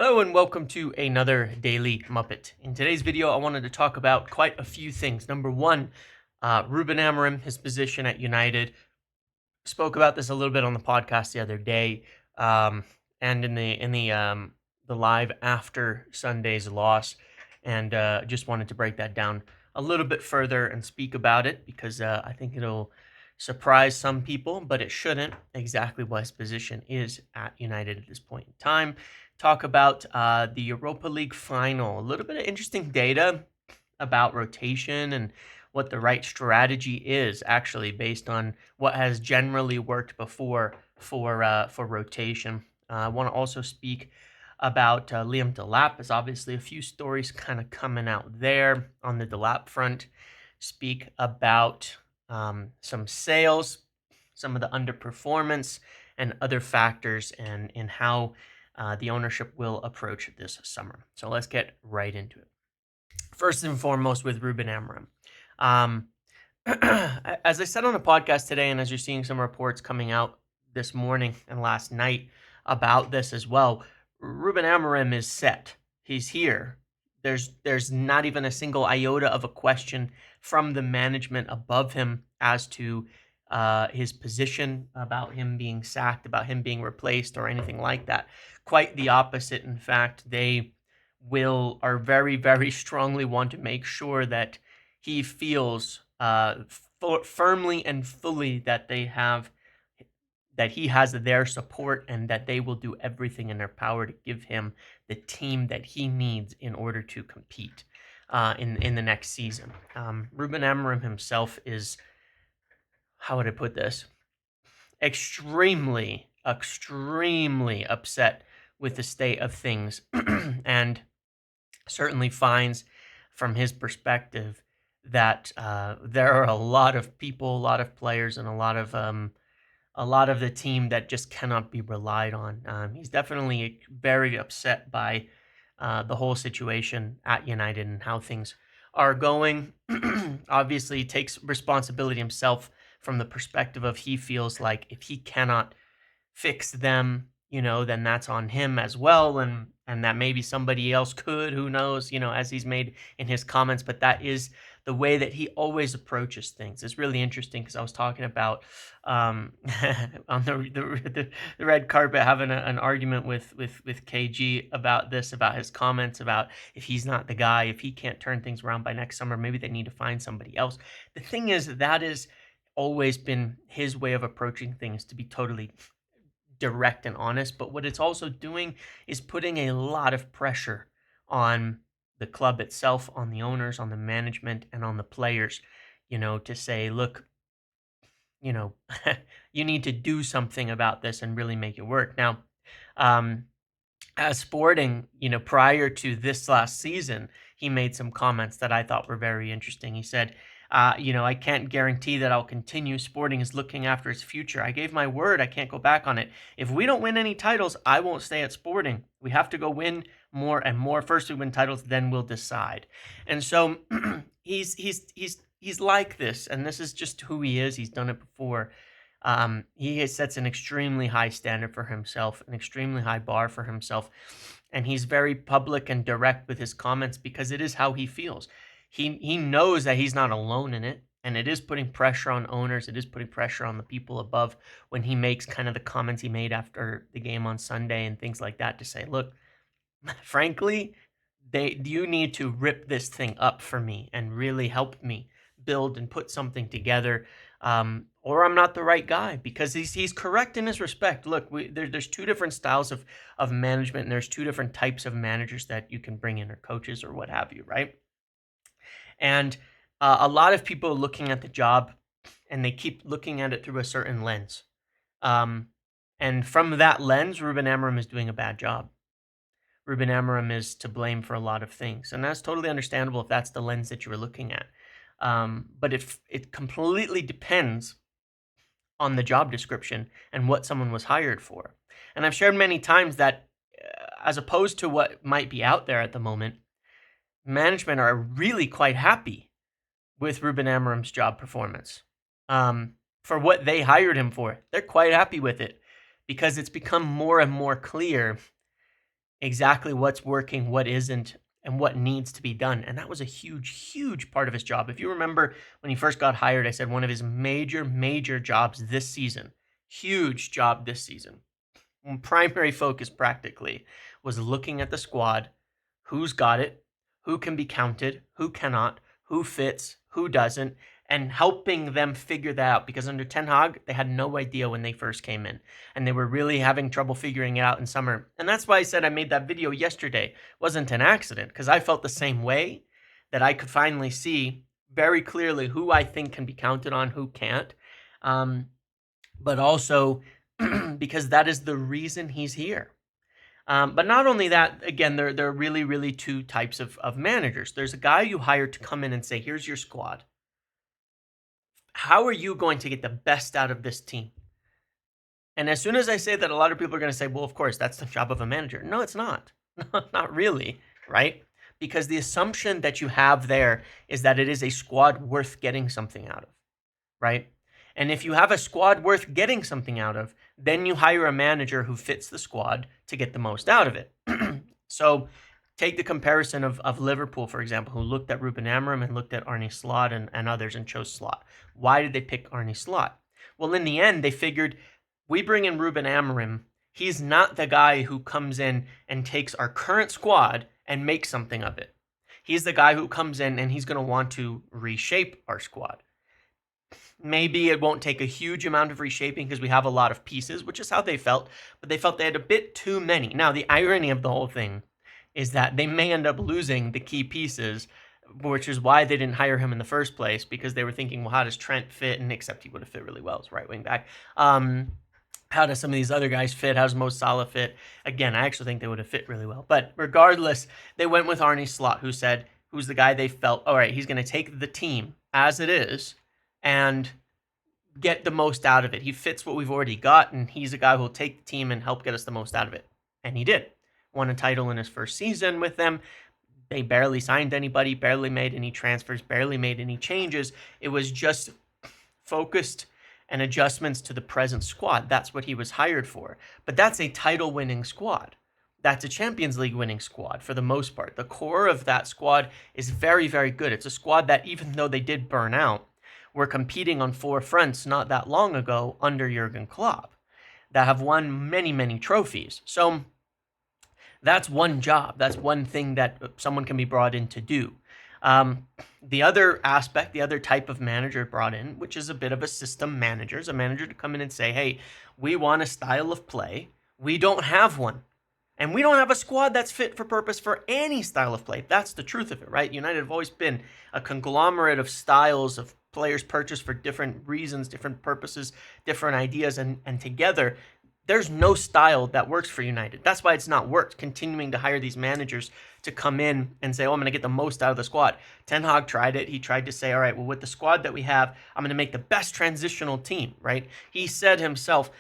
Hello and welcome to another Daily Muppet. In today's video, I wanted to talk about quite a few things. Number one, Ruben Amorim, his position at United. Spoke about this a little bit on the podcast the other day, and in the live after Sunday's loss, and just wanted to break that down a little bit further and speak about it because I think it'll surprise some people, but it shouldn't. Exactly what his position is at United at this point in time. Talk about the Europa League final. A little bit of interesting data about rotation and what the right strategy is actually based on what has generally worked before for rotation. I want to also speak about Liam Delap. There's obviously a few stories kind of coming out there on the Delap front. Speak about some sales, some of the underperformance, and other factors, and how the ownership will approach this summer. So let's get right into it. First and foremost, with Ruben Amorim. Um, as I said on the podcast today, and as you're seeing some reports coming out this morning and last night about this as well, Ruben Amorim is set. He's here. There's not even a single iota of a question from the management above him as to his position, about him being sacked, about him being replaced, or anything like that. Quite the opposite. In fact, they are very, very strongly want to make sure that he feels firmly and fully that he has their support, and that they will do everything in their power to give him the team that he needs in order to compete in the next season. Ruben Amorim himself is, how would I put this, extremely upset with the state of things, and certainly finds, from his perspective, that there are a lot of people, a lot of players, and a lot of the team that just cannot be relied on. He's definitely very upset by the whole situation at United and how things are going. Obviously, he takes responsibility himself from the perspective of, he feels like if he cannot fix them, then that's on him as well, and that maybe somebody else could, who knows, as he's made in his comments. But that is the way that he always approaches things. It's really interesting because I was talking about on the red carpet, having an argument with KG about this, about his comments, about if he's not the guy, if he can't turn things around by next summer, maybe they need to find somebody else. The thing is, that is always been his way of approaching things, to be totally direct and honest. But what it's also doing is putting a lot of pressure on the club itself, on the owners, on the management, and on the players, to say, look, you know, you need to do something about this and really make it work. Now, as Sporting, prior to this last season, he made some comments that I thought were very interesting. He said, I can't guarantee that I'll continue. Sporting is looking after its future. I gave my word. I can't go back on it. If we don't win any titles, I won't stay at Sporting. We have to go win more and more. First we win titles, then we'll decide. And so he's like this, and this is just who he is. He's done it before. He sets an extremely high standard for himself, an extremely high bar for himself, and he's very public and direct with his comments because it is how he feels. He knows that he's not alone in it, and it is putting pressure on owners. It is putting pressure on the people above when he makes kind of the comments he made after the game on Sunday and things like that, to say, look, frankly, you need to rip this thing up for me and really help me build and put something together, or I'm not the right guy. Because he's correct in this respect. Look, there's two different styles of management, and there's two different types of managers that you can bring in, or coaches, or what have you, right? And a lot of people are looking at the job, and they keep looking at it through a certain lens. And from that lens, Ruben Amorim is doing a bad job. Ruben Amorim is to blame for a lot of things, and that's totally understandable if that's the lens that you were looking at. But it completely depends on the job description and what someone was hired for. And I've shared many times that, as opposed to what might be out there at the moment, management are really quite happy with Ruben Amorim's job performance. For what they hired him for, they're quite happy with it, because it's become more and more clear exactly what's working, what isn't, and what needs to be done. And that was a huge, huge part of his job. If you remember when he first got hired, I said one of his major, major jobs this season, huge job this season, primary focus practically, was looking at the squad, who's got it, who can be counted, who cannot, who fits, who doesn't, and helping them figure that out. Because under Ten Hag, they had no idea when they first came in, and they were really having trouble figuring it out in summer. And that's why I said I made that video yesterday. It wasn't an accident, because I felt the same way, that I could finally see very clearly who I think can be counted on, who can't. But also because that is the reason he's here. But not only that, again, there are really, really two types of managers. There's a guy you hire to come in and say, here's your squad. How are you going to get the best out of this team? And as soon as I say that, a lot of people are going to say, well, of course, that's the job of a manager. No, it's not. Not really, right? Because the assumption that you have there is that it is a squad worth getting something out of, right? And if you have a squad worth getting something out of, then you hire a manager who fits the squad to get the most out of it. So take the comparison of Liverpool, for example, who looked at Ruben Amorim and looked at Arne Slot and others and chose Slot. Why did they pick Arne Slot? Well, in the end, they figured, we bring in Ruben Amorim. He's not the guy who comes in and takes our current squad and makes something of it. He's the guy who comes in and he's going to want to reshape our squad. Maybe it won't take a huge amount of reshaping because we have a lot of pieces, which is how they felt, but they felt they had a bit too many. Now, the irony of the whole thing is that they may end up losing the key pieces, which is why they didn't hire him in the first place, because they were thinking, well, how does Trent fit? And except he would have fit really well as right wing back. How does some of these other guys fit? How does Mo Salah fit? Again, I actually think they would have fit really well. But regardless, they went with Arne Slot, who's the guy they felt, all right, he's going to take the team as it is and get the most out of it. He fits what we've already got, and he's a guy who will take the team and help get us the most out of it. And he did. Won a title in his first season with them. They barely signed anybody, barely made any transfers, barely made any changes. It was just focused and adjustments to the present squad. That's what he was hired for. But that's a title-winning squad. That's a Champions League winning squad for the most part. The core of that squad is very, very good. It's a squad that, even though they did burn out, were competing on four fronts not that long ago under Jurgen Klopp that have won many, many trophies. So that's one job. That's one thing that someone can be brought in to do. The other aspect, the other type of manager brought in, which is a bit of a system manager, is a manager to come in and say, hey, we want a style of play. We don't have one. And we don't have a squad that's fit for purpose for any style of play. That's the truth of it, right? United have always been a conglomerate of styles of players purchased for different reasons, different purposes, different ideas, and together, there's no style that works for United. That's why it's not worked, continuing to hire these managers to come in and say, oh, I'm going to get the most out of the squad. Ten Hag tried it. He tried to say, all right, well, with the squad that we have, I'm going to make the best transitional team, right? He said himself,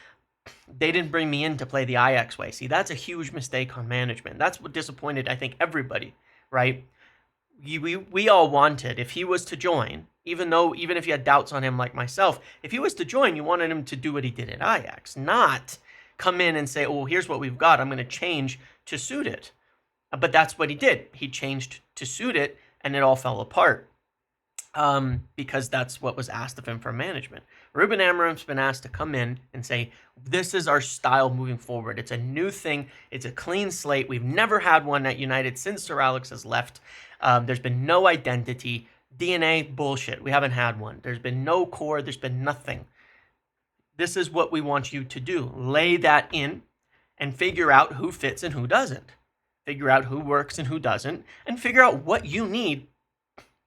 they didn't bring me in to play the Ajax way. See, that's a huge mistake on management. That's what disappointed, I think, everybody, right? We all wanted, if he was to join, even if you had doubts on him like myself, if he was to join, you wanted him to do what he did at Ajax, not come in and say, oh, well, here's what we've got. I'm going to change to suit it. But that's what he did. He changed to suit it, and it all fell apart because that's what was asked of him from management. Ruben Amorim's been asked to come in and say, this is our style moving forward. It's a new thing. It's a clean slate. We've never had one at United since Sir Alex has left. There's been no identity. DNA, bullshit. We haven't had one. There's been no core. There's been nothing. This is what we want you to do. Lay that in and figure out who fits and who doesn't. Figure out who works and who doesn't, and figure out what you need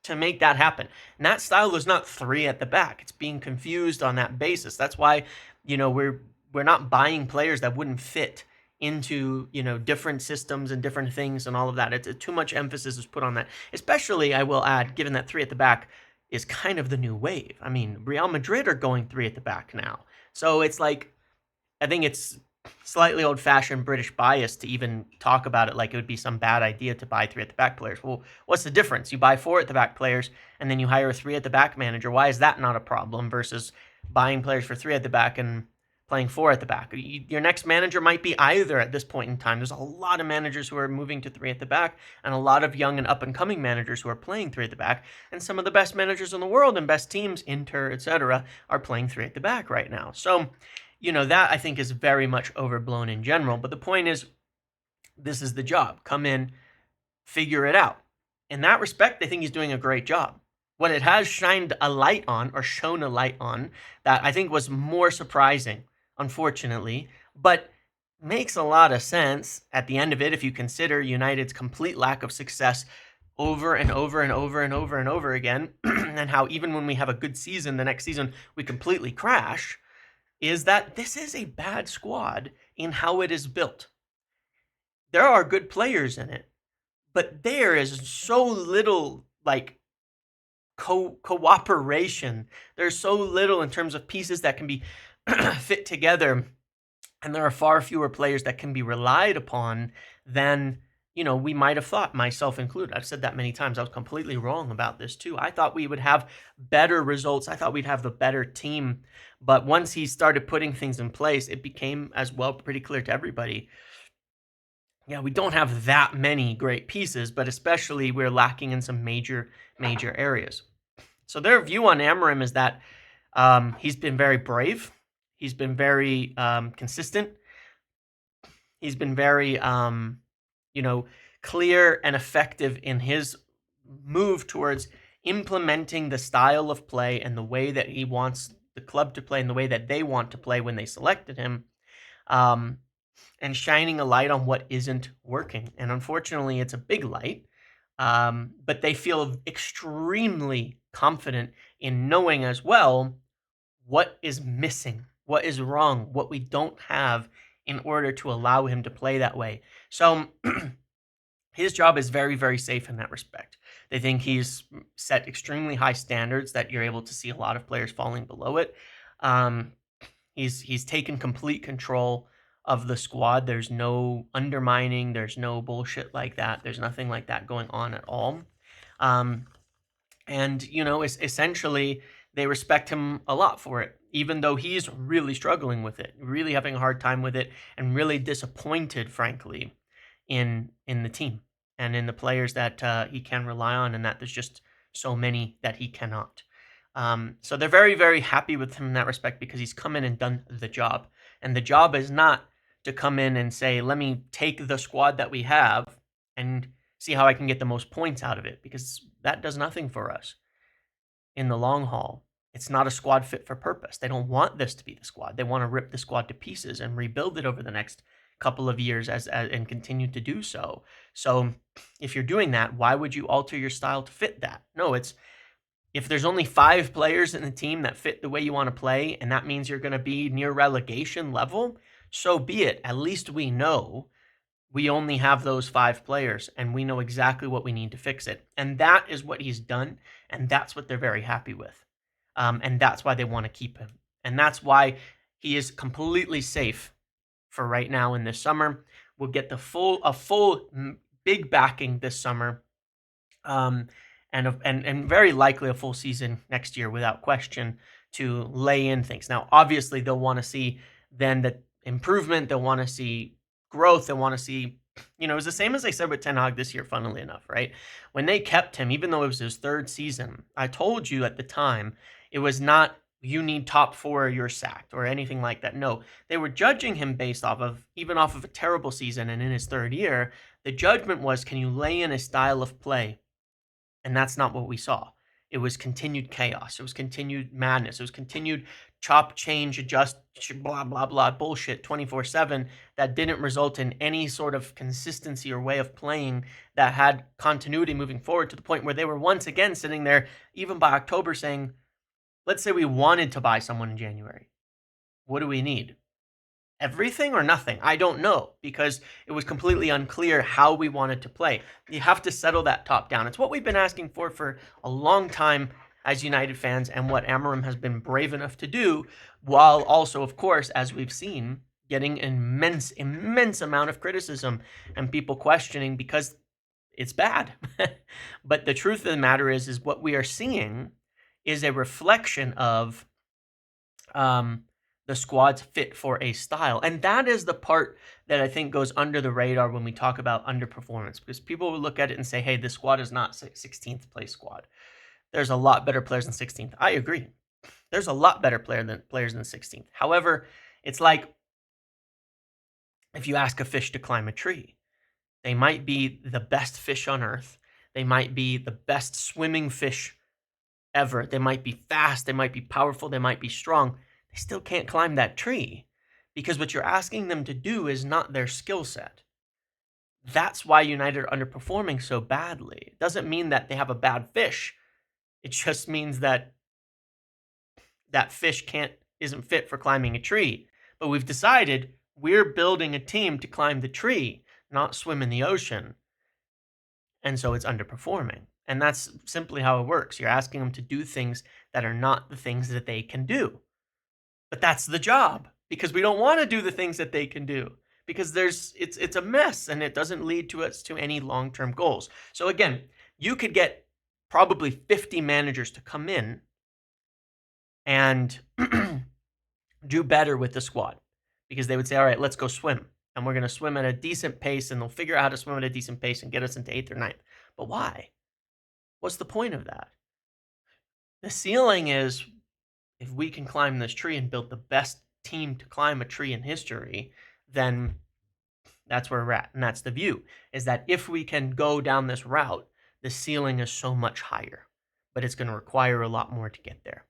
to make that happen. And that style is not three at the back. It's being confused on that basis. That's why, we're not buying players that wouldn't fit into, different systems and different things and all of that. It's too much emphasis is put on that. Especially, I will add, given that three at the back is kind of the new wave. I mean, Real Madrid are going three at the back now. So it's like, I think it's slightly old-fashioned British bias to even talk about it like it would be some bad idea to buy three at the back players. Well, what's the difference? You buy four at the back players and then you hire a three at the back manager. Why is that not a problem versus buying players for three at the back and playing 4 at the back. Your next manager might be either at this point in time. There's a lot of managers who are moving to 3 at the back, and a lot of young and up-and-coming managers who are playing 3 at the back. And some of the best managers in the world and best teams, Inter, etc., are playing 3 at the back right now. So, that I think is very much overblown in general. But the point is, this is the job. Come in, figure it out. In that respect, I think he's doing a great job. What it has shined a light on, or shown a light on, that I think was more surprising, unfortunately, but makes a lot of sense at the end of it if you consider United's complete lack of success over and over and over and over and over again, and how even when we have a good season, the next season we completely crash, is that this is a bad squad in how it is built. There are good players in it, but there is so little cooperation. There's so little in terms of pieces that can be fit together, and there are far fewer players that can be relied upon than we might have thought, myself included. I've said that many times. I was completely wrong about this too. I thought we would have better results. I thought we'd have the better team, but once he started putting things in place, it became as well pretty clear to everybody. Yeah, we don't have that many great pieces, but especially we're lacking in some major areas. So their view on Amorim is that he's been very brave. He's been very consistent. He's been very, clear and effective in his move towards implementing the style of play and the way that he wants the club to play and the way that they want to play when they selected him. And shining a light on what isn't working. And unfortunately, it's a big light, but they feel extremely confident in knowing as well what is missing, what is wrong, what we don't have in order to allow him to play that way. So his job is very, very safe in that respect. They think he's set extremely high standards that you're able to see a lot of players falling below it. He's taken complete control of the squad. There's no undermining. There's no bullshit like that. There's nothing like that going on at all. Essentially, they respect him a lot for it, even though he's really struggling with it, really having a hard time with it, and really disappointed, frankly, in the team and in the players that he can rely on, and that there's just so many that he cannot. So they're very, very happy with him in that respect because he's come in and done the job. And the job is not to come in and say, let me take the squad that we have and see how I can get the most points out of it, because that does nothing for us in the long haul. It's not a squad fit for purpose. They don't want this to be the squad. They want to rip the squad to pieces and rebuild it over the next couple of years and continue to do so. So if you're doing that, why would you alter your style to fit that? No, if there's only 5 players in the team that fit the way you want to play, and that means you're going to be near relegation level, so be it. At least we know we only have those 5 players, and we know exactly what we need to fix it. And that is what he's done, and that's what they're very happy with. And that's why they want to keep him. And that's why he is completely safe for right now in this summer. We'll get a full big backing this summer. And very likely a full season next year without question to lay in things. Now, obviously, they'll want to see then the improvement. They'll want to see growth. They want to see, it was the same as I said with Ten Hag this year, funnily enough, right? When they kept him, even though it was his 3rd season, I told you at the time, it was not, you need top 4 or you're sacked or anything like that. No, they were judging him based off of a terrible season and in his 3rd year, the judgment was, can you lay in a style of play? And that's not what we saw. It was continued chaos. It was continued madness. It was continued chop, change, adjust, blah, blah, blah, bullshit 24/7 that didn't result in any sort of consistency or way of playing that had continuity moving forward, to the point where they were once again sitting there, even by October, saying, let's say we wanted to buy someone in January. What do we need? Everything or nothing? I don't know, because it was completely unclear how we wanted to play. You have to settle that top down. It's what we've been asking for a long time as United fans, and what Amorim has been brave enough to do, while also, of course, as we've seen, getting an immense amount of criticism and people questioning because it's bad. But the truth of the matter is what we are seeing is a reflection of the squad's fit for a style. And that is the part that I think goes under the radar when we talk about underperformance, because people will look at it and say, hey, this squad is not 16th place squad. There's a lot better players than 16th. I agree. There's a lot better players than 16th. However, it's like if you ask a fish to climb a tree, they might be the best fish on earth. They might be the best swimming fish ever. They might be fast. They might be powerful. They might be strong. They still can't climb that tree because what you're asking them to do is not their skill set. That's why United are underperforming so badly. It doesn't mean that they have a bad fish. It just means that that fish isn't fit for climbing a tree. But we've decided we're building a team to climb the tree, not swim in the ocean. And so it's underperforming. And that's simply how it works. You're asking them to do things that are not the things that they can do. But that's the job, because we don't want to do the things that they can do, because it's a mess and it doesn't lead to us to any long-term goals. So again, you could get probably 50 managers to come in and do better with the squad, because they would say, all right, let's go swim. And we're going to swim at a decent pace, and they'll figure out how to swim at a decent pace and get us into 8th or 9th. But why? What's the point of that? The ceiling is, if we can climb this tree and build the best team to climb a tree in history, then that's where we're at. And that's the view, is that if we can go down this route, the ceiling is so much higher. But it's going to require a lot more to get there.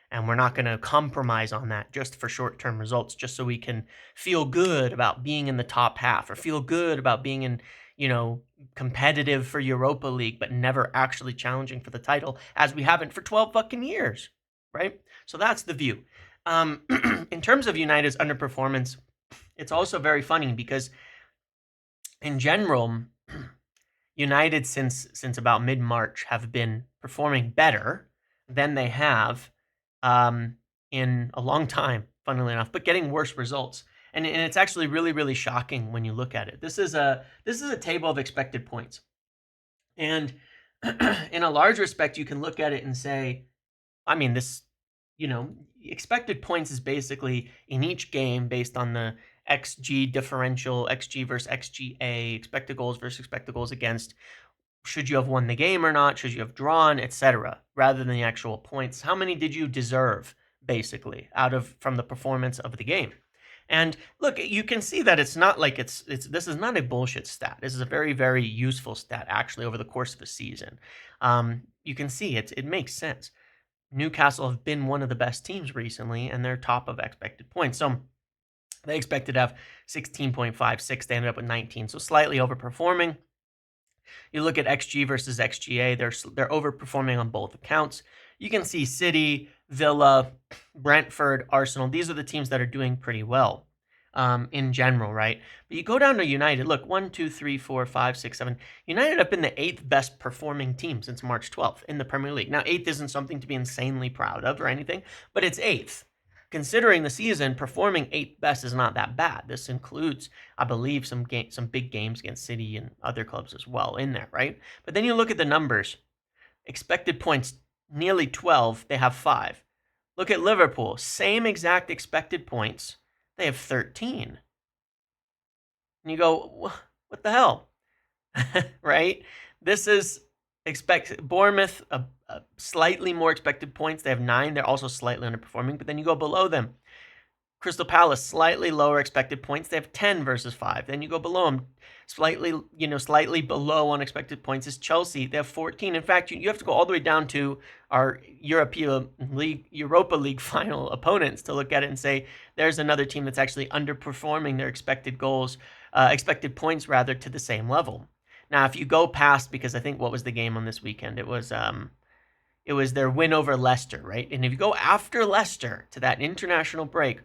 And we're not going to compromise on that just for short-term results, just so we can feel good about being in the top half or feel good about being in, competitive for Europa League, but never actually challenging for the title, as we haven't for 12 fucking years, right? So that's the view. In terms of United's underperformance, it's also very funny because in general, United since about mid-March have been performing better than they have in a long time, funnily enough, but getting worse results. And it's actually really, really shocking when you look at it. This is a table of expected points. And in a large respect, you can look at it and say, I mean, expected points is basically in each game based on the XG differential, XG versus XGA, expected goals versus expected goals against. Should you have won the game or not? Should you have drawn, etc., rather than the actual points? How many did you deserve, basically, from the performance of the game? And look, you can see that it's not like this is not a bullshit stat. This is a very, very useful stat, actually, over the course of a season. You can see it makes sense. Newcastle have been one of the best teams recently, and they're top of expected points. So they expected to have 16.56. They ended up with 19, so slightly overperforming. You look at XG versus XGA, they're overperforming on both accounts. You can see City, Villa, Brentford, Arsenal. These are the teams that are doing pretty well in general, right? But you go down to United. Look, 1, 2, 3, 4, 5, 6, 7. United have been the 8th best performing team since March 12th in the Premier League. Now, 8th isn't something to be insanely proud of or anything, but it's 8th. Considering the season, performing 8th best is not that bad. This includes, I believe, some big games against City and other clubs as well in there, right? But then you look at the numbers. Expected points, nearly 12. They have 5. Look at Liverpool. Same exact expected points. They have 13. And you go, what the hell? Right? This is Bournemouth, slightly more expected points. They have 9. They're also slightly underperforming. But then you go below them. Crystal Palace, slightly lower expected points. They have 10 versus 5. Then you go below them. Slightly below on expected points is Chelsea. They have 14. In fact, you have to go all the way down to our Europa League final opponents to look at it and say, there's another team that's actually underperforming their expected points rather, to the same level. Now, if you go past, because I think what was the game on this weekend? It was their win over Leicester, right? And if you go after Leicester to that international break,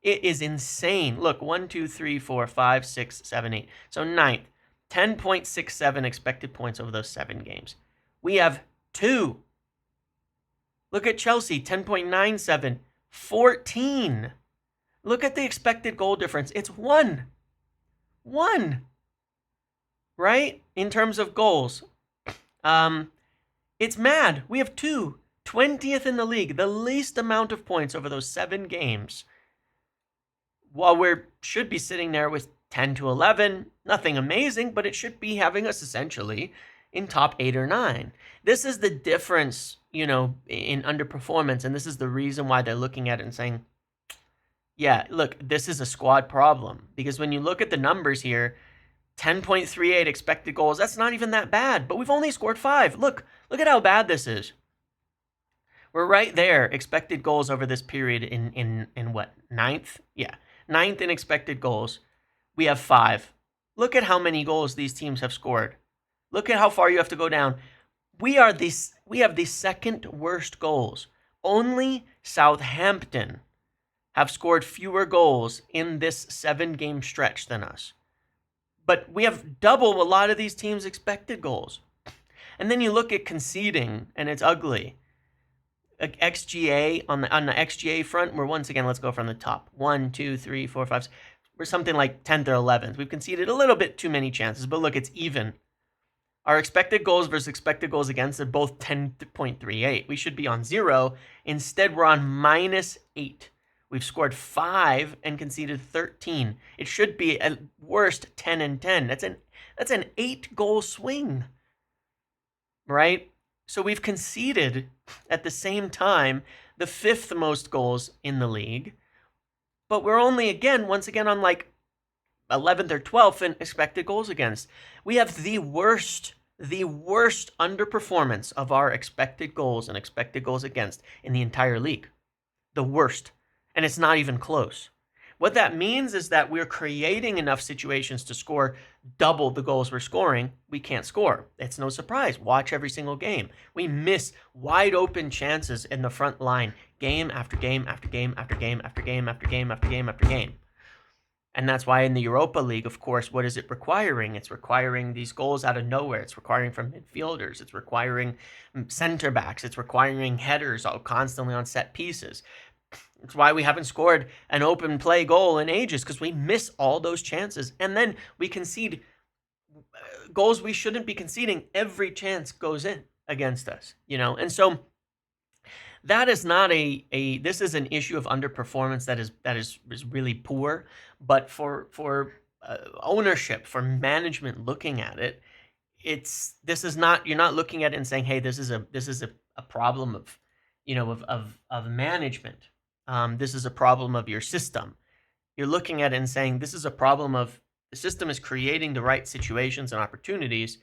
it is insane. Look, 1, 2, 3, 4, 5, 6, 7, 8. So 9th, 10.67 expected points over those 7 games. We have 2. Look at Chelsea, 10.97, 14. Look at the expected goal difference. It's 1. 1. Right? In terms of goals. It's mad. We have 2. 20th in the league, the least amount of points over those 7 games. while we should be sitting there with 10 to 11, nothing amazing, but it should be having us essentially in top 8 or 9. This is the difference, in underperformance, and this is the reason why they're looking at it and saying, yeah, look, this is a squad problem. Because when you look at the numbers here, 10.38 expected goals, that's not even that bad, but we've only scored 5. Look at how bad this is. We're right there, expected goals over this period in what, 9th? Yeah, 9th in expected goals. We have 5. Look at how many goals these teams have scored. Look at how far you have to go down. We have the second worst goals. Only Southampton have scored fewer goals in this 7-game stretch than us. But we have double a lot of these teams' expected goals. And then you look at conceding, and it's ugly. XGA, on the XGA front, we're once again, let's go from the top. 1, 2, 3, 4, 5. We're something like 10th or 11th. We've conceded a little bit too many chances, but look, it's even. Our expected goals versus expected goals against are both 10.38. We should be on 0. Instead, we're on -8. We've scored 5 and conceded 13. It should be at worst 10 and 10. That's an 8-goal swing, right? So we've conceded at the same time the 5th most goals in the league, but we're only once again on like 11th or 12th in expected goals against. We have the worst underperformance of our expected goals and expected goals against in the entire league. The worst. And it's not even close. What that means is that we're creating enough situations to score double the goals we're scoring. We can't score. It's no surprise. Watch every single game. We miss wide open chances in the front line, game after game after game after game after game after game after game after game. And that's why in the Europa League, of course, what is it requiring? It's requiring these goals out of nowhere. It's requiring from midfielders. It's requiring center backs. It's requiring headers constantly on set pieces. It's why we haven't scored an open play goal in ages, because we miss all those chances. And then we concede goals we shouldn't be conceding. Every chance goes in against us, And so that is not this is an issue of underperformance that is really poor. But for ownership, for management looking at it, you're not looking at it and saying, hey, this is a problem of, of management. This is a problem of your system. You're looking at it and saying, this is a problem of the system is creating the right situations and opportunities,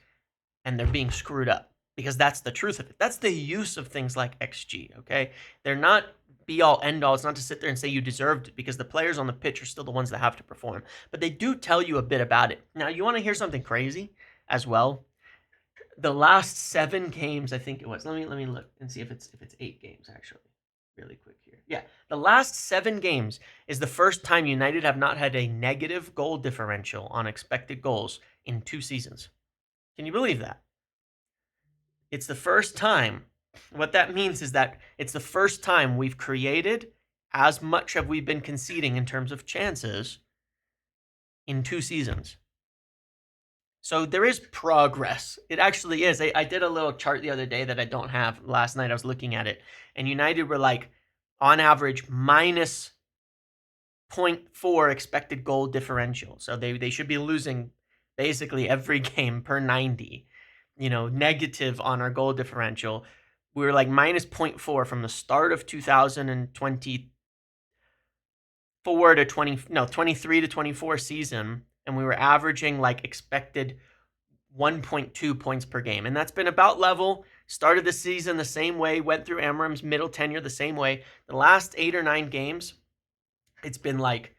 and they're being screwed up, because that's the truth of it. That's the use of things like XG, okay? They're not be-all, end-all. It's not to sit there and say you deserved it, because the players on the pitch are still the ones that have to perform. But they do tell you a bit about it. Now, you want to hear something crazy as well? The last 7 games, I think it was. Let me look and see if it's 8 games, actually. Really quick here. Yeah, the last 7 games is the first time United have not had a negative goal differential on expected goals in 2 seasons. Can you believe that? It's the first time. What that means is that it's the first time we've created as much as we've been conceding in terms of chances in 2 seasons. So there is progress. It actually is. I did a little chart the other day that I don't have. Last night I was looking at it, and United were like, on average, minus 0.4 expected goal differential. So they should be losing basically every game per 90. Negative on our goal differential. We were like minus 0.4 from the start of 2024 to 23 to 24 season. And we were averaging like expected 1.2 points per game. And that's been about level. Started the season the same way, went through Amorim's middle tenure the same way. The last 8 or 9 games, it's been like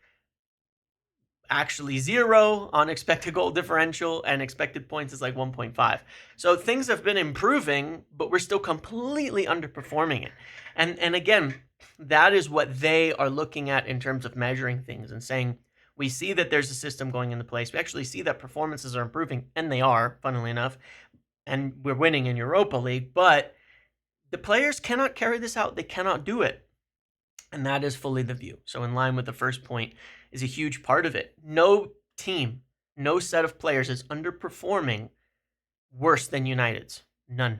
actually 0 on expected goal differential, and expected points is like 1.5. So things have been improving, but we're still completely underperforming it. And again, that is what they are looking at in terms of measuring things and saying, we see that there's a system going into place. We actually see that performances are improving, and they are, funnily enough, and we're winning in Europa League, but the players cannot carry this out. They cannot do it. And that is fully the view. So in line with the first point is a huge part of it. No team, no set of players is underperforming worse than United's. None.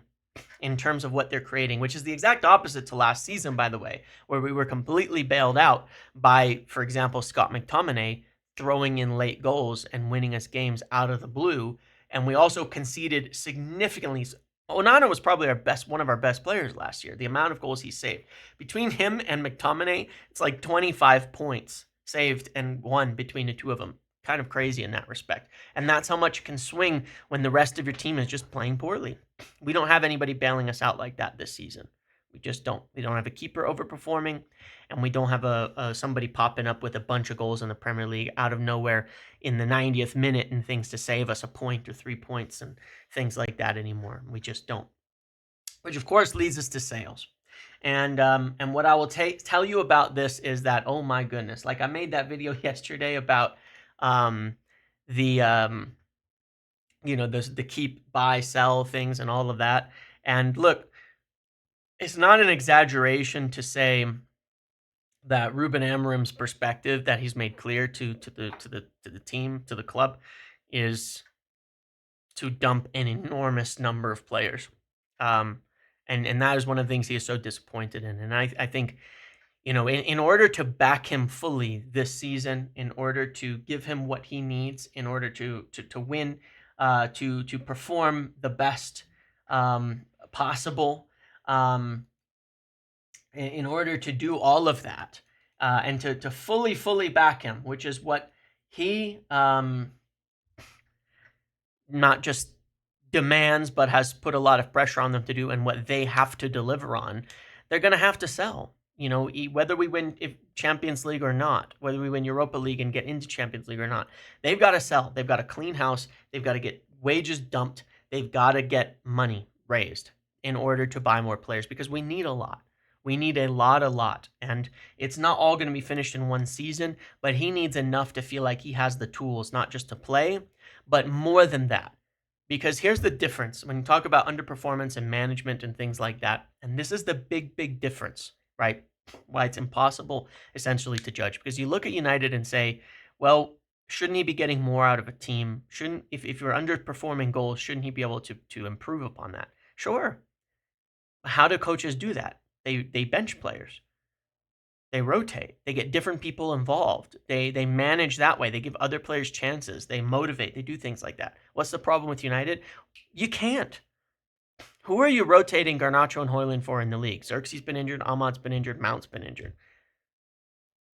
in terms of what they're creating, which is the exact opposite to last season, by the way, where we were completely bailed out by, for example, Scott McTominay throwing in late goals and winning us games out of the blue. And we also conceded significantly. Onana was probably one of our best players last year. The amount of goals he saved. Between him and McTominay, it's like 25 points saved and won between the two of them. Kind of crazy in that respect. And that's how much it can swing when the rest of your team is just playing poorly. We don't have anybody bailing us out like that this season. We just don't. We don't have a keeper overperforming, and we don't have a somebody popping up with a bunch of goals in the Premier League out of nowhere in the 90th minute and things to save us a point or 3 points and things like that anymore. We just don't. Which of course leads us to sales. And what I will tell you about this is that, oh my goodness, like I made that video yesterday about the keep, buy, sell things and all of that. And look, it's not an exaggeration to say that Ruben Amorim's perspective that he's made clear to the team, to the club, is to dump an enormous number of players. And that is one of the things he is so disappointed in. And I think, in order to back him fully this season, in order to give him what he needs, in order to win, to perform the best possible, in order to do all of that, and to fully back him, which is what he not just demands, but has put a lot of pressure on them to do, and what they have to deliver on, they're going to have to sell. Whether we win Champions League or not, whether we win Europa League and get into Champions League or not, they've got to sell. They've got to clean house. They've got to get wages dumped. They've got to get money raised in order to buy more players, because we need a lot. We need a lot. And it's not all going to be finished in one season, but he needs enough to feel like he has the tools, not just to play, but more than that. Because here's the difference when you talk about underperformance and management and things like that. And this is the big difference, right? Why it's impossible essentially to judge. Because you look at United and say, well, shouldn't he be getting more out of a team? If you're underperforming goals, shouldn't he be able to improve upon that? Sure. How do coaches do that? They bench players. They rotate. They get different people involved. They manage that way. They give other players chances. They motivate. They do things like that. What's the problem with United? You can't. Who are you rotating Garnacho and Højlund for in the league? Xerxes been injured. Ahmad's been injured. Mount's been injured.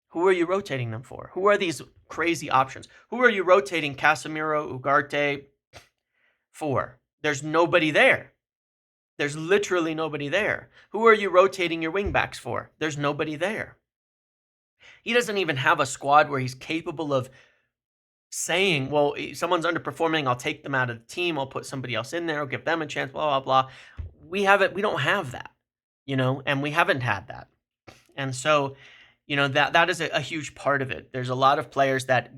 Who are you rotating them for? Who are these crazy options? Who are you rotating Casemiro, Ugarte for? There's nobody there. There's literally nobody there. Who are you rotating your wingbacks for? There's nobody there. He doesn't even have a squad where he's capable of saying, well, someone's underperforming, I'll take them out of the team, I'll put somebody else in there, I'll give them a chance, blah, blah, blah. We don't have that, and we haven't had that. And so, that is a huge part of it. There's a lot of players that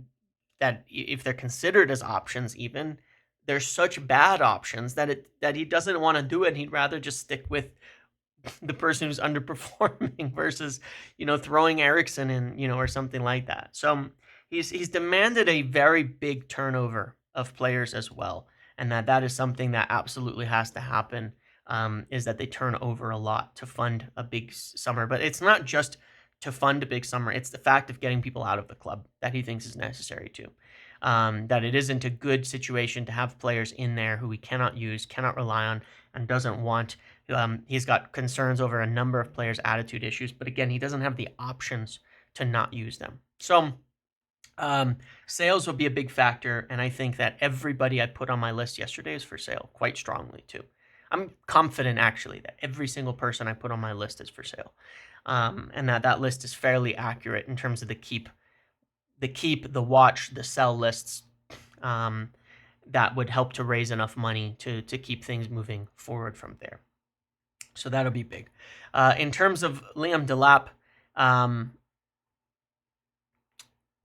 if they're considered as options even, they're such bad options that he doesn't want to do it. He'd rather just stick with the person who's underperforming versus, throwing Ederson in, or something like that. So he's demanded a very big turnover of players as well. And that is something that absolutely has to happen, is that they turn over a lot to fund a big summer. But it's not just to fund a big summer. It's the fact of getting people out of the club that he thinks is necessary too. That it isn't a good situation to have players in there who he cannot use, cannot rely on, and doesn't want. He's got concerns over a number of players' attitude issues, but again, he doesn't have the options to not use them. So sales will be a big factor, and I think that everybody I put on my list yesterday is for sale, quite strongly too. I'm confident actually that every single person I put on my list is for sale, and that list is fairly accurate in terms of the keep, the watch, the sell lists, that would help to raise enough money to keep things moving forward from there. So that'll be big. In terms of Liam Delap,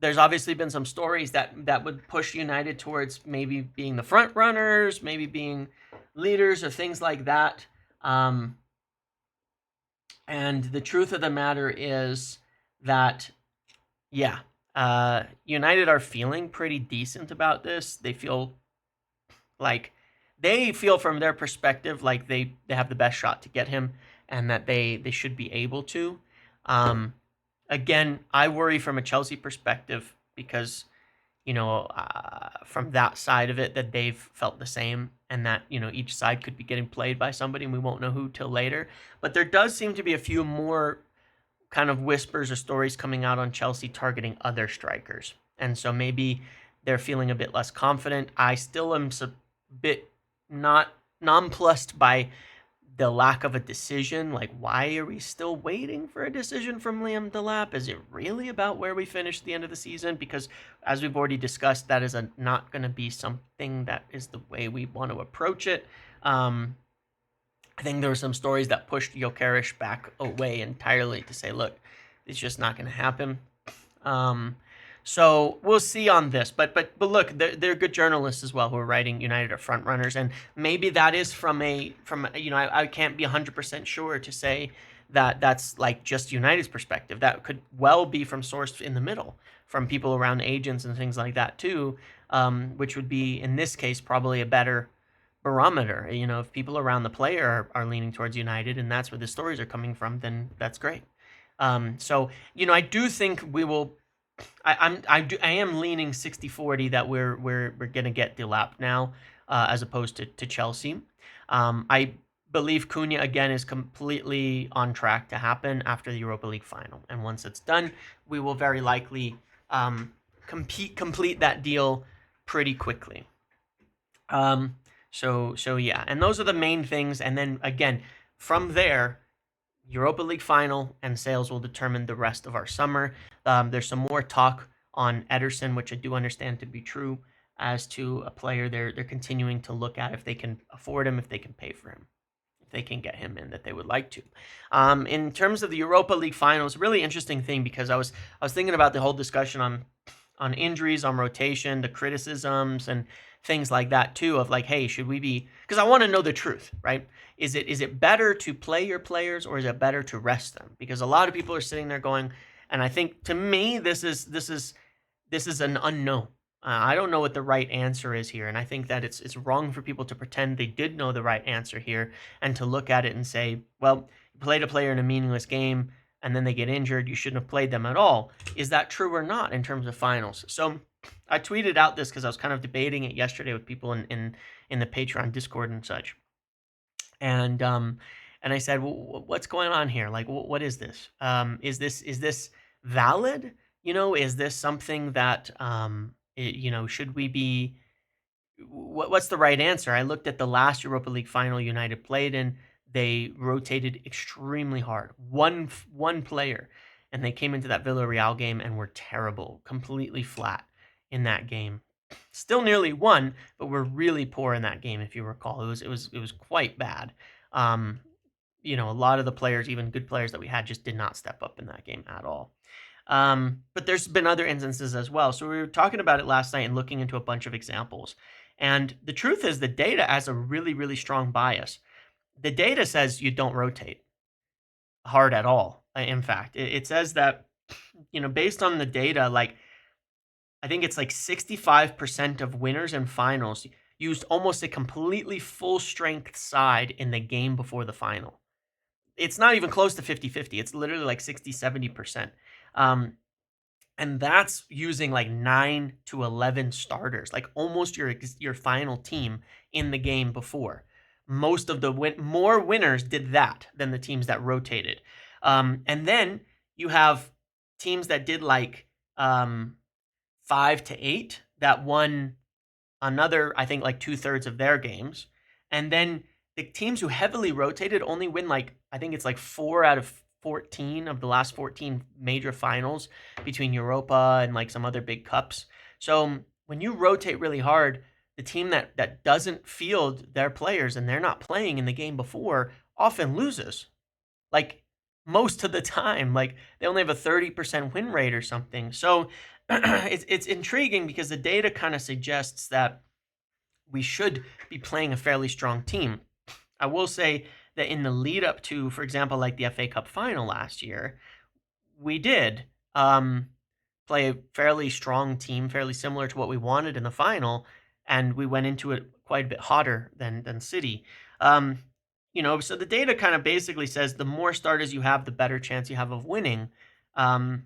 there's obviously been some stories that would push United towards maybe being the front runners, maybe being leaders or things like that. And the truth of the matter is that, yeah, United are feeling pretty decent about this. They feel like they feel from their perspective like they have the best shot to get him, and that they should be able to. Um, Again, I worry from a Chelsea perspective because from that side of it, that they've felt the same, and that each side could be getting played by somebody, and we won't know who till later. But there does seem to be a few more kind of whispers or stories coming out on Chelsea targeting other strikers, and so maybe they're feeling a bit less confident. I still am a bit not nonplussed by the lack of a decision. Like, why are we still waiting for a decision from Liam Delap? Is it really about where we finish the end of the season? Because as we've already discussed, that is not going to be something that is the way we want to approach it. I think there were some stories that pushed Gyökeres back away entirely to say, look, it's just not going to happen. So we'll see on this, but look, they're good journalists as well who are writing United are front runners, and maybe that is from I can't be 100% sure to say that that's like just United's perspective. That could well be from source in the middle, from people around agents and things like that too, which would be in this case probably a better barometer. If people around the player are leaning towards United and that's where the stories are coming from, then that's great. So I do think we will. I am leaning 60-40 that we're gonna get Delap now, as opposed to Chelsea. I believe Cunha again is completely on track to happen after the Europa League final, and once it's done, we will very likely complete that deal pretty quickly. So yeah, and those are the main things, and then again from there, Europa League final and sales will determine the rest of our summer. There's some more talk on Ederson, which I do understand to be true, as to a player they're continuing to look at if they can afford him, if they can pay for him, if they can get him in, that they would like to. In terms of the Europa League finals, really interesting thing, because I was thinking about the whole discussion on injuries, on rotation, the criticisms and things like that too, of like, hey, should we be, because I want to know the truth, right? Is it better to play your players, or is it better to rest them? Because a lot of people are sitting there going, and I think to me this is an unknown. I don't know what the right answer is here, and I think that it's wrong for people to pretend they did know the right answer here, and to look at it and say, well, you played a player in a meaningless game and then they get injured, you shouldn't have played them at all. Is that true or not in terms of finals? So I tweeted out this because I was kind of debating it yesterday with people in the Patreon Discord and such. And I said, well, what's going on here? Like, what is this? Is this valid? Is this something that should we be? What's the right answer? I looked at the last Europa League final United played in. They rotated extremely hard. One player, and they came into that Villarreal game and were terrible, completely flat in that game. Still nearly won, but were really poor in that game. If you recall, it was quite bad. A lot of the players, even good players that we had, just did not step up in that game at all. But there's been other instances as well. So we were talking about it last night and looking into a bunch of examples. And the truth is, the data has a really, really strong bias. The data says you don't rotate hard at all. In fact, it says that, based on the data, like, I think it's like 65% of winners and finals used almost a completely full strength side in the game before the final. It's not even close to 50-50. It's literally like 60-70%. And that's using like 9 to 11 starters, like almost your final team in the game before. Most of the more winners did that than the teams that rotated. And then you have teams that did like 5 to 8 that won another, I think, like 2/3 of their games. And then the teams who heavily rotated only win like, I think it's like 4 out of 14 of the last 14 major finals between Europa and like some other big cups. So when you rotate really hard, the team that doesn't field their players and they're not playing in the game before often loses. Like most of the time, like they only have a 30% win rate or something. So it's intriguing because the data kind of suggests that we should be playing a fairly strong team. I will say that in the lead up to, for example, like the FA Cup final last year, we did play a fairly strong team, fairly similar to what we wanted in the final, and we went into it quite a bit hotter than City. Um, so the data kind of basically says the more starters you have, the better chance you have of winning. Um,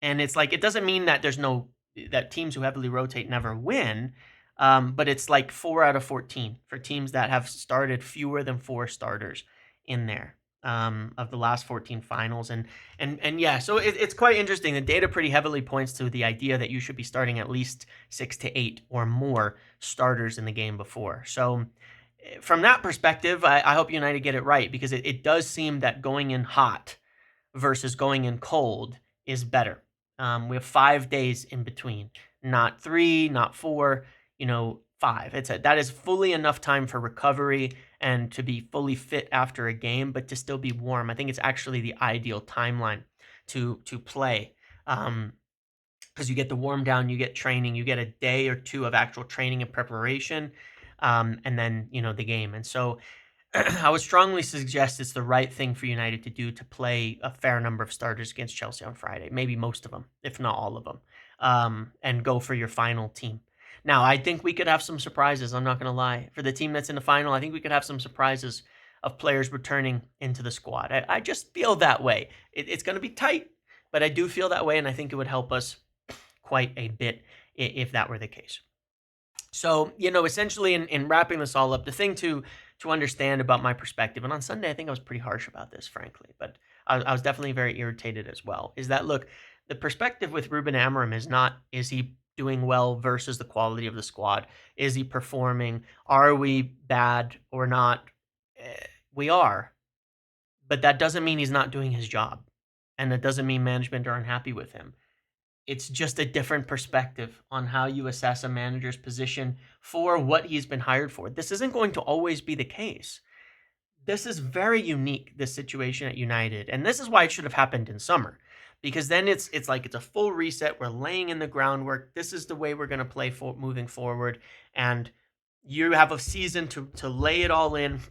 and it's like, it doesn't mean that that teams who heavily rotate never win. But it's like 4 out of 14 for teams that have started fewer than 4 starters in there, of the last 14 finals. And yeah, so it's quite interesting. The data pretty heavily points to the idea that you should be starting at least 6 to 8 or more starters in the game before. So from that perspective, I hope United get it right, because it does seem that going in hot versus going in cold is better. We have 5 days in between, not 3, not 4, 5. That is fully enough time for recovery and to be fully fit after a game, but to still be warm. I think it's actually the ideal timeline to play. Because you get the warm down, you get training, you get a day or two of actual training and preparation, and then the game. And so I would strongly suggest it's the right thing for United to do, to play a fair number of starters against Chelsea on Friday, maybe most of them, if not all of them, and go for your final team. Now, I think we could have some surprises. I'm not going to lie. For the team that's in the final, I think we could have some surprises of players returning into the squad. I just feel that way. It's going to be tight, but I do feel that way, and I think it would help us quite a bit if that were the case. So, essentially in wrapping this all up, the thing to understand about my perspective, and on Sunday, I think I was pretty harsh about this, frankly, but I was definitely very irritated as well, is that, look, the perspective with Ruben Amorim is not, is he doing well versus the quality of the squad? Is he performing? Are we bad or not? We are, but that doesn't mean he's not doing his job. And it doesn't mean management are unhappy with him. It's just a different perspective on how you assess a manager's position for what he's been hired for. This isn't going to always be the case. This is very unique, this situation at United. And this is why it should have happened in summer. Because then it's like it's a full reset. We're laying in the groundwork. This is the way we're going to play moving forward. And you have a season to lay it all in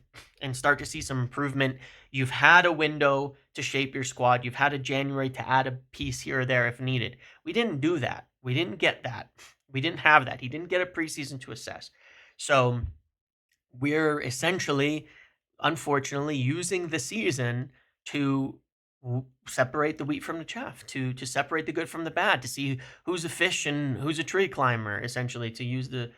and start to see some improvement. You've had a window to shape your squad. You've had a January to add a piece here or there if needed. We didn't do that. We didn't get that. We didn't have that. He didn't get a preseason to assess. So we're essentially, unfortunately, using the season to separate the wheat from the chaff, to separate the good from the bad, to see who's a fish and who's a tree climber, essentially, to use the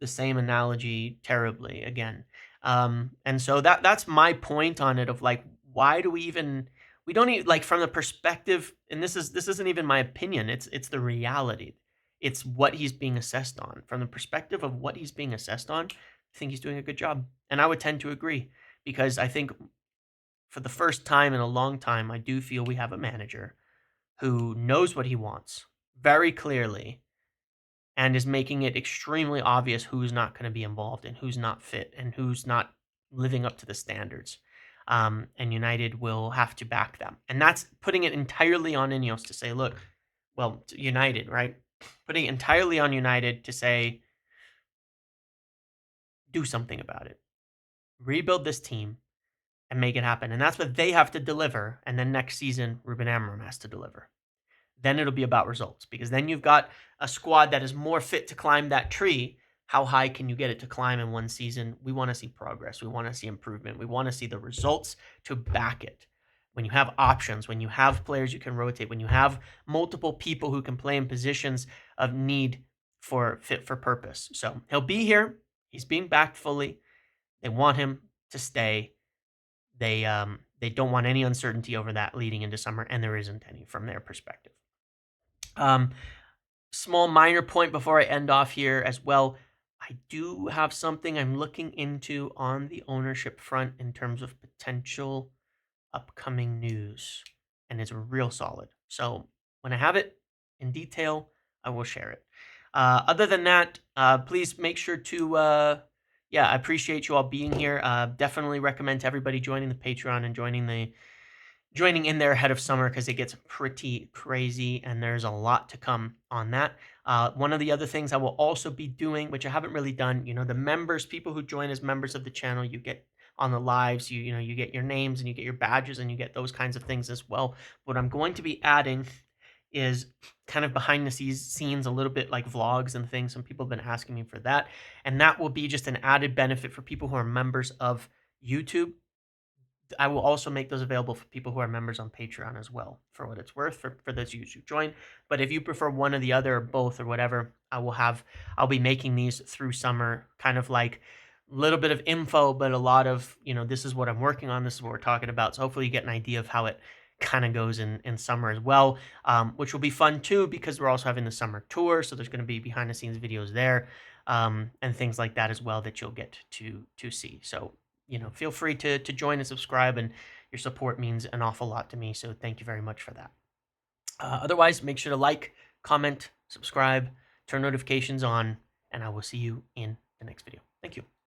same analogy terribly again. And so that's my point on it, of like, why do we don't even, like, from the perspective, and this isn't even my opinion, it's the reality. It's what he's being assessed on. From the perspective of what he's being assessed on, I think he's doing a good job. And I would tend to agree, because I think for the first time in a long time, I do feel we have a manager who knows what he wants very clearly and is making it extremely obvious who's not going to be involved and who's not fit and who's not living up to the standards. And United will have to back them. And that's putting it entirely on Ineos to say, look, well, United, right? Putting it entirely on United to say, do something about it. Rebuild this team and make it happen. And that's what they have to deliver. And then next season, Ruben Amorim has to deliver. Then it'll be about results, because then you've got a squad that is more fit to climb that tree. How high can you get it to climb in one season? We want to see progress. We want to see improvement. We want to see the results to back it. When you have options, when you have players you can rotate, when you have multiple people who can play in positions of need for fit for purpose. So he'll be here. He's being backed fully. They want him to stay. They don't want any uncertainty over that leading into summer, and there isn't any from their perspective. Small minor point before I end off here as well. I do have something I'm looking into on the ownership front in terms of potential upcoming news, and it's real solid. So when I have it in detail, I will share it. Other than that, please make sure to, I appreciate you all being here. Definitely recommend to everybody joining the Patreon and joining in there ahead of summer, because it gets pretty crazy and there's a lot to come on that. One of the other things I will also be doing, which I haven't really done, the members, people who join as members of the channel, you get on the lives, you get your names and you get your badges and you get those kinds of things as well. What I'm going to be adding is kind of behind the scenes, a little bit like vlogs and things. Some people have been asking me for that. And that will be just an added benefit for people who are members of YouTube. I will also make those available for people who are members on Patreon as well, for what it's worth, for those of you who join. But if you prefer one or the other, or both, or whatever, I'll be making these through summer, kind of like a little bit of info, but a lot of, this is what I'm working on, this is what we're talking about. So hopefully you get an idea of how it kind of goes in summer as well, which will be fun too, because we're also having the summer tour. So there's going to be behind the scenes videos there, and things like that as well that you'll get to see. So feel free to join and subscribe, and your support means an awful lot to me. So thank you very much for that. Otherwise, make sure to like, comment, subscribe, turn notifications on, and I will see you in the next video. Thank you.